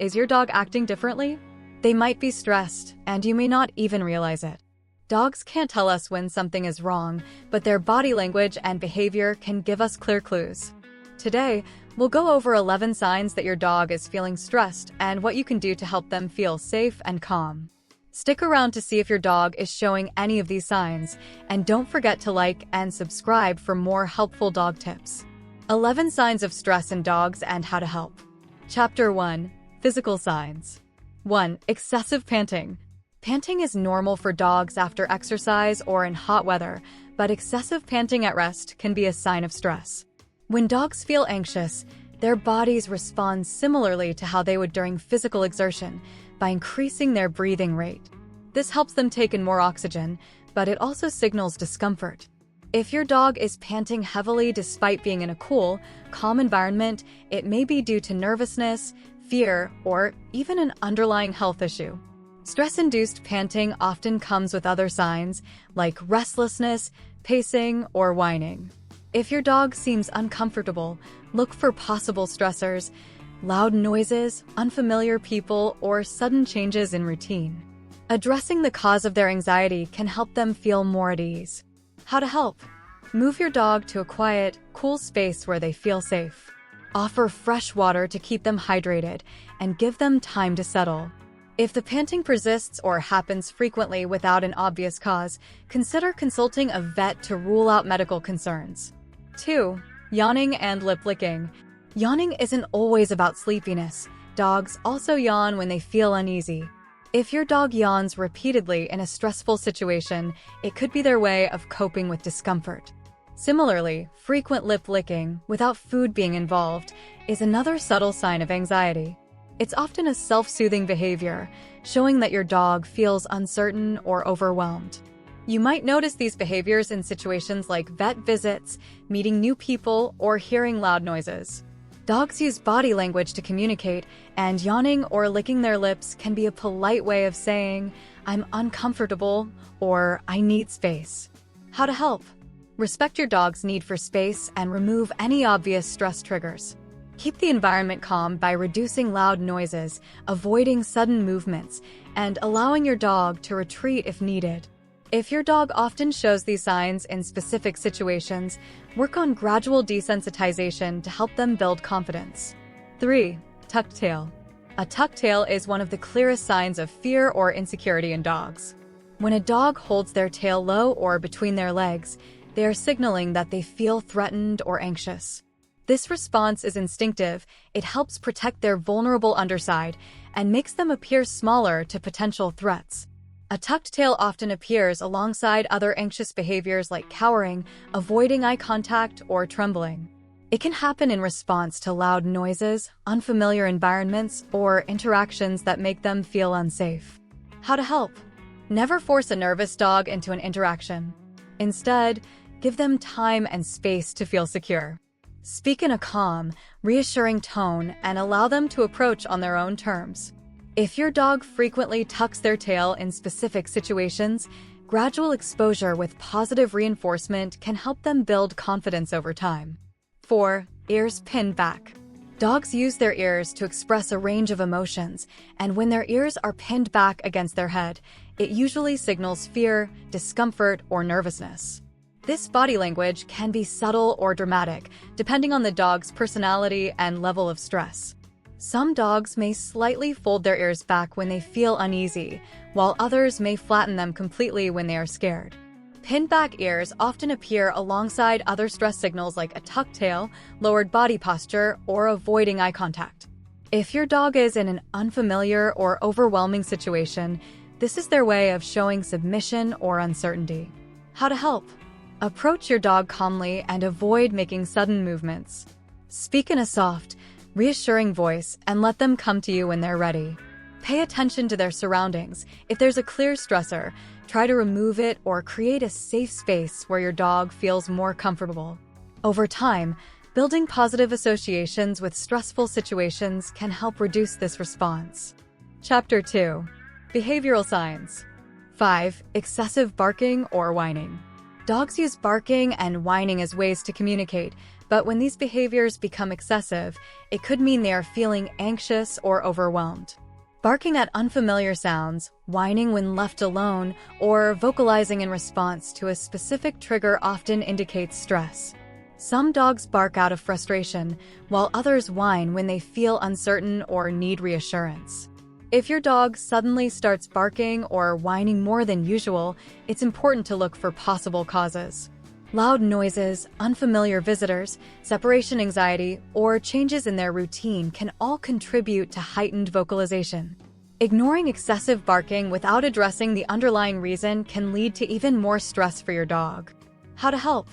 Is your dog acting differently? They might be stressed, and you may not even realize it. Dogs can't tell us when something is wrong, but their body language and behavior can give us clear clues. Today, we'll go over 11 signs that your dog is feeling stressed and what you can do to help them feel safe and calm. Stick around to see if your dog is showing any of these signs, and don't forget to like and subscribe for more helpful dog tips. 11 signs of stress in dogs and how to help. Chapter 1. Physical signs. 1. Excessive panting. Panting is normal for dogs after exercise or in hot weather, but excessive panting at rest can be a sign of stress. When dogs feel anxious, their bodies respond similarly to how they would during physical exertion, by increasing their breathing rate. This helps them take in more oxygen, but it also signals discomfort. If your dog is panting heavily despite being in a cool, calm environment, it may be due to nervousness, fear, or even an underlying health issue. Stress-induced panting often comes with other signs, like restlessness, pacing, or whining. If your dog seems uncomfortable, look for possible stressors, loud noises, unfamiliar people, or sudden changes in routine. Addressing the cause of their anxiety can help them feel more at ease. How to help? Move your dog to a quiet, cool space where they feel safe. Offer fresh water to keep them hydrated, and give them time to settle. If the panting persists or happens frequently without an obvious cause, consider consulting a vet to rule out medical concerns. 2. Yawning and lip licking. Yawning isn't always about sleepiness. Dogs also yawn when they feel uneasy. If your dog yawns repeatedly in a stressful situation, it could be their way of coping with discomfort. Similarly, frequent lip licking, without food being involved, is another subtle sign of anxiety. It's often a self-soothing behavior, showing that your dog feels uncertain or overwhelmed. You might notice these behaviors in situations like vet visits, meeting new people, or hearing loud noises. Dogs use body language to communicate, and yawning or licking their lips can be a polite way of saying, "I'm uncomfortable," or "I need space." How to help? Respect your dog's need for space and remove any obvious stress triggers. Keep the environment calm by reducing loud noises, avoiding sudden movements, and allowing your dog to retreat if needed. If your dog often shows these signs in specific situations, work on gradual desensitization to help them build confidence. 3. Tucked tail. A tucked tail is one of the clearest signs of fear or insecurity in dogs. When a dog holds their tail low or between their legs, they are signaling that they feel threatened or anxious. This response is instinctive. It helps protect their vulnerable underside and makes them appear smaller to potential threats. A tucked tail often appears alongside other anxious behaviors like cowering, avoiding eye contact, or trembling. It can happen in response to loud noises, unfamiliar environments, or interactions that make them feel unsafe. How to help? Never force a nervous dog into an interaction. Instead, give them time and space to feel secure. Speak in a calm, reassuring tone and allow them to approach on their own terms. If your dog frequently tucks their tail in specific situations, gradual exposure with positive reinforcement can help them build confidence over time. 4. Ears pinned back. Dogs use their ears to express a range of emotions, and when their ears are pinned back against their head, it usually signals fear, discomfort, or nervousness. This body language can be subtle or dramatic, depending on the dog's personality and level of stress. Some dogs may slightly fold their ears back when they feel uneasy, while others may flatten them completely when they are scared. Pinned back ears often appear alongside other stress signals like a tucked tail, lowered body posture, or avoiding eye contact. If your dog is in an unfamiliar or overwhelming situation, this is their way of showing submission or uncertainty. How to help? Approach your dog calmly and avoid making sudden movements. Speak in a soft, reassuring voice and let them come to you when they're ready. Pay attention to their surroundings. If there's a clear stressor, try to remove it or create a safe space where your dog feels more comfortable. Over time, building positive associations with stressful situations can help reduce this response. Chapter 2. Behavioral signs. 5. Excessive barking or whining. Dogs use barking and whining as ways to communicate, But when these behaviors become excessive, it could mean they are feeling anxious or overwhelmed. Barking at unfamiliar sounds, whining when left alone, or vocalizing in response to a specific trigger often indicates stress. Some dogs bark out of frustration, while others whine when they feel uncertain or need reassurance. If your dog suddenly starts barking or whining more than usual, it's important to look for possible causes. Loud noises, unfamiliar visitors, separation anxiety, or changes in their routine can all contribute to heightened vocalization. Ignoring excessive barking without addressing the underlying reason can lead to even more stress for your dog. How to help?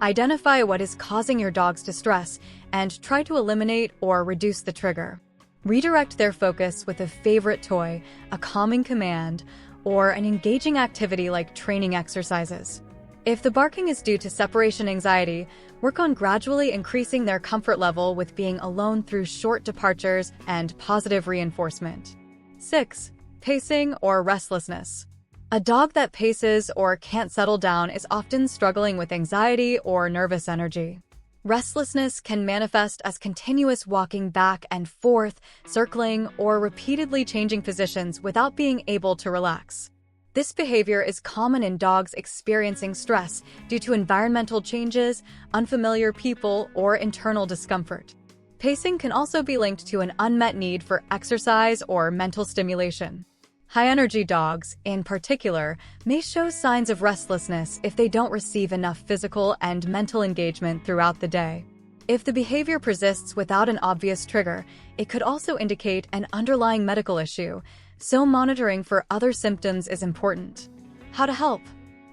Identify what is causing your dog's distress and try to eliminate or reduce the trigger. Redirect their focus with a favorite toy, a calming command, or an engaging activity like training exercises. If the barking is due to separation anxiety, work on gradually increasing their comfort level with being alone through short departures and positive reinforcement. 6. Pacing or restlessness. A dog that paces or can't settle down is often struggling with anxiety or nervous energy. Restlessness can manifest as continuous walking back and forth, circling, or repeatedly changing positions without being able to relax. This behavior is common in dogs experiencing stress due to environmental changes, unfamiliar people, or internal discomfort. Pacing can also be linked to an unmet need for exercise or mental stimulation. High-energy dogs, in particular, may show signs of restlessness if they don't receive enough physical and mental engagement throughout the day. If the behavior persists without an obvious trigger, it could also indicate an underlying medical issue, so monitoring for other symptoms is important. How to help?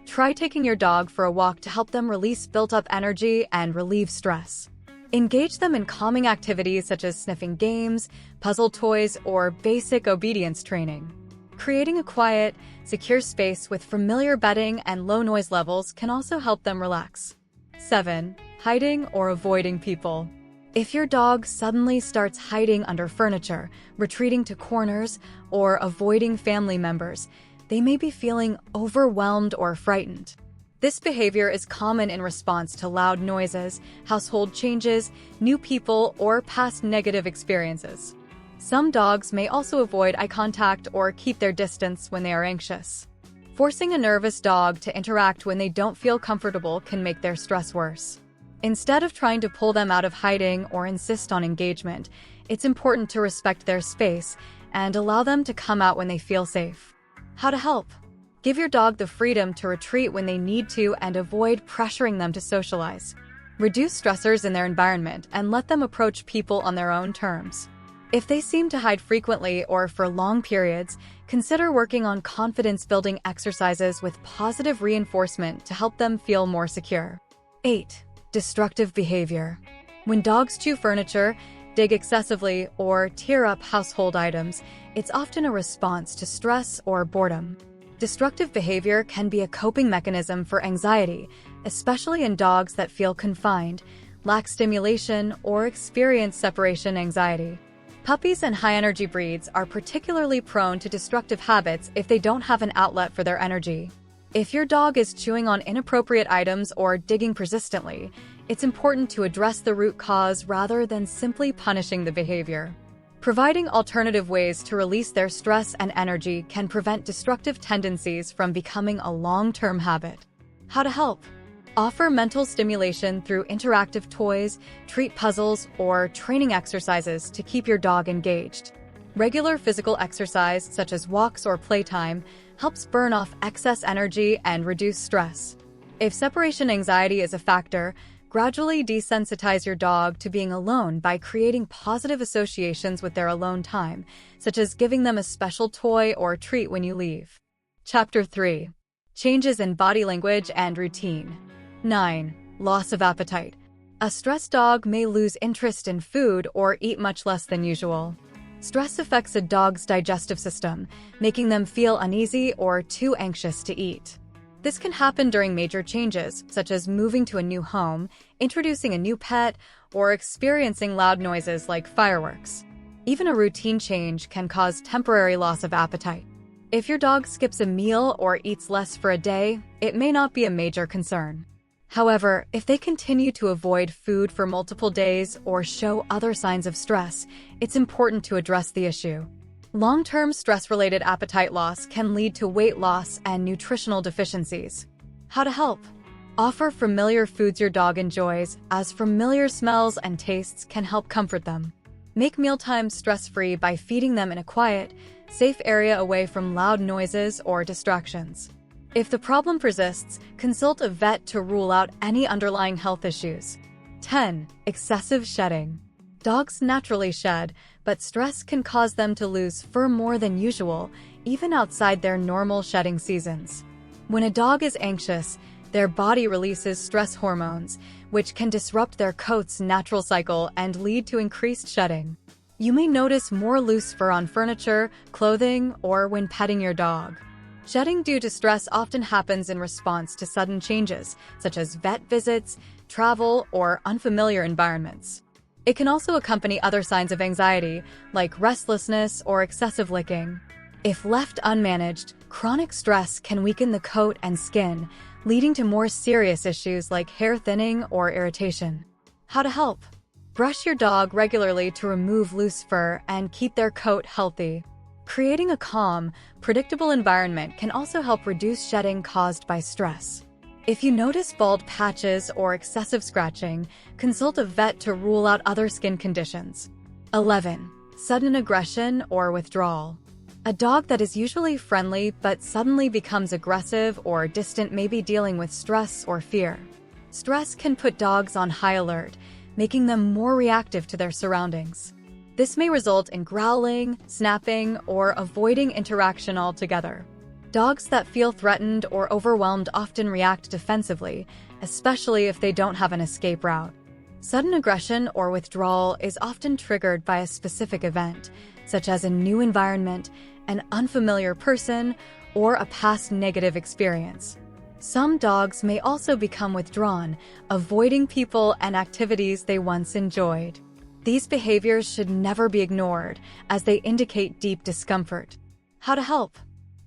Try taking your dog for a walk to help them release built-up energy and relieve stress. Engage them in calming activities such as sniffing games, puzzle toys, or basic obedience training. Creating a quiet, secure space with familiar bedding and low noise levels can also help them relax. 7. Hiding or avoiding people. If your dog suddenly starts hiding under furniture, retreating to corners, or avoiding family members, they may be feeling overwhelmed or frightened. This behavior is common in response to loud noises, household changes, new people, or past negative experiences. Some dogs may also avoid eye contact or keep their distance when they are anxious. Forcing a nervous dog to interact when they don't feel comfortable can make their stress worse. Instead of trying to pull them out of hiding or insist on engagement, it's important to respect their space and allow them to come out when they feel safe. How to help? Give your dog the freedom to retreat when they need to and avoid pressuring them to socialize. Reduce stressors in their environment and let them approach people on their own terms. If they seem to hide frequently or for long periods, consider working on confidence-building exercises with positive reinforcement to help them feel more secure. 8. Destructive behavior. When dogs chew furniture, dig excessively, or tear up household items, it's often a response to stress or boredom. Destructive behavior can be a coping mechanism for anxiety, especially in dogs that feel confined, lack stimulation, or experience separation anxiety. Puppies and high-energy breeds are particularly prone to destructive habits if they don't have an outlet for their energy. If your dog is chewing on inappropriate items or digging persistently, it's important to address the root cause rather than simply punishing the behavior. Providing alternative ways to release their stress and energy can prevent destructive tendencies from becoming a long-term habit. How to help? Offer mental stimulation through interactive toys, treat puzzles, or training exercises to keep your dog engaged. Regular physical exercise, such as walks or playtime, helps burn off excess energy and reduce stress. If separation anxiety is a factor, gradually desensitize your dog to being alone by creating positive associations with their alone time, such as giving them a special toy or treat when you leave. Chapter 3. Changes in body language and routine. 9. Loss of appetite. A stressed dog may lose interest in food or eat much less than usual. Stress affects a dog's digestive system, making them feel uneasy or too anxious to eat. This can happen during major changes, such as moving to a new home, introducing a new pet, or experiencing loud noises like fireworks. Even a routine change can cause temporary loss of appetite. If your dog skips a meal or eats less for a day, it may not be a major concern. However, if they continue to avoid food for multiple days or show other signs of stress, it's important to address the issue. Long-term stress-related appetite loss can lead to weight loss and nutritional deficiencies. How to help? Offer familiar foods your dog enjoys, as familiar smells and tastes can help comfort them. Make mealtime stress-free by feeding them in a quiet, safe area away from loud noises or distractions. If the problem persists, consult a vet to rule out any underlying health issues. 10. Excessive shedding. Dogs naturally shed, but stress can cause them to lose fur more than usual, even outside their normal shedding seasons. When a dog is anxious, their body releases stress hormones, which can disrupt their coat's natural cycle and lead to increased shedding. You may notice more loose fur on furniture, clothing, or when petting your dog. Shedding due to stress often happens in response to sudden changes, such as vet visits, travel, or unfamiliar environments. It can also accompany other signs of anxiety, like restlessness or excessive licking. If left unmanaged, chronic stress can weaken the coat and skin, leading to more serious issues like hair thinning or irritation. How to help? Brush your dog regularly to remove loose fur and keep their coat healthy. Creating a calm, predictable environment can also help reduce shedding caused by stress. If you notice bald patches or excessive scratching, consult a vet to rule out other skin conditions. 11. Sudden aggression or withdrawal. A dog that is usually friendly but suddenly becomes aggressive or distant may be dealing with stress or fear. Stress can put dogs on high alert, making them more reactive to their surroundings. This may result in growling, snapping, or avoiding interaction altogether. Dogs that feel threatened or overwhelmed often react defensively, especially if they don't have an escape route. Sudden aggression or withdrawal is often triggered by a specific event, such as a new environment, an unfamiliar person, or a past negative experience. Some dogs may also become withdrawn, avoiding people and activities they once enjoyed. These behaviors should never be ignored, as they indicate deep discomfort. How to help?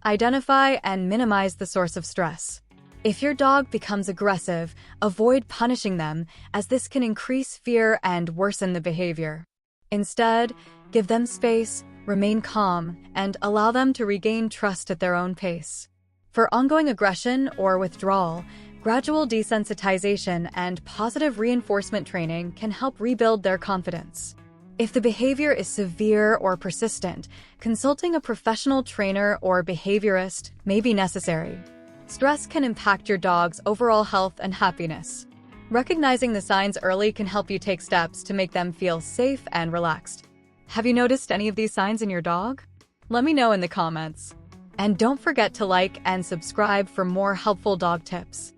Identify and minimize the source of stress. If your dog becomes aggressive, avoid punishing them, as this can increase fear and worsen the behavior. Instead, give them space, remain calm, and allow them to regain trust at their own pace. For ongoing aggression or withdrawal, gradual desensitization and positive reinforcement training can help rebuild their confidence. If the behavior is severe or persistent, consulting a professional trainer or behaviorist may be necessary. Stress can impact your dog's overall health and happiness. Recognizing the signs early can help you take steps to make them feel safe and relaxed. Have you noticed any of these signs in your dog? Let me know in the comments. And don't forget to like and subscribe for more helpful dog tips.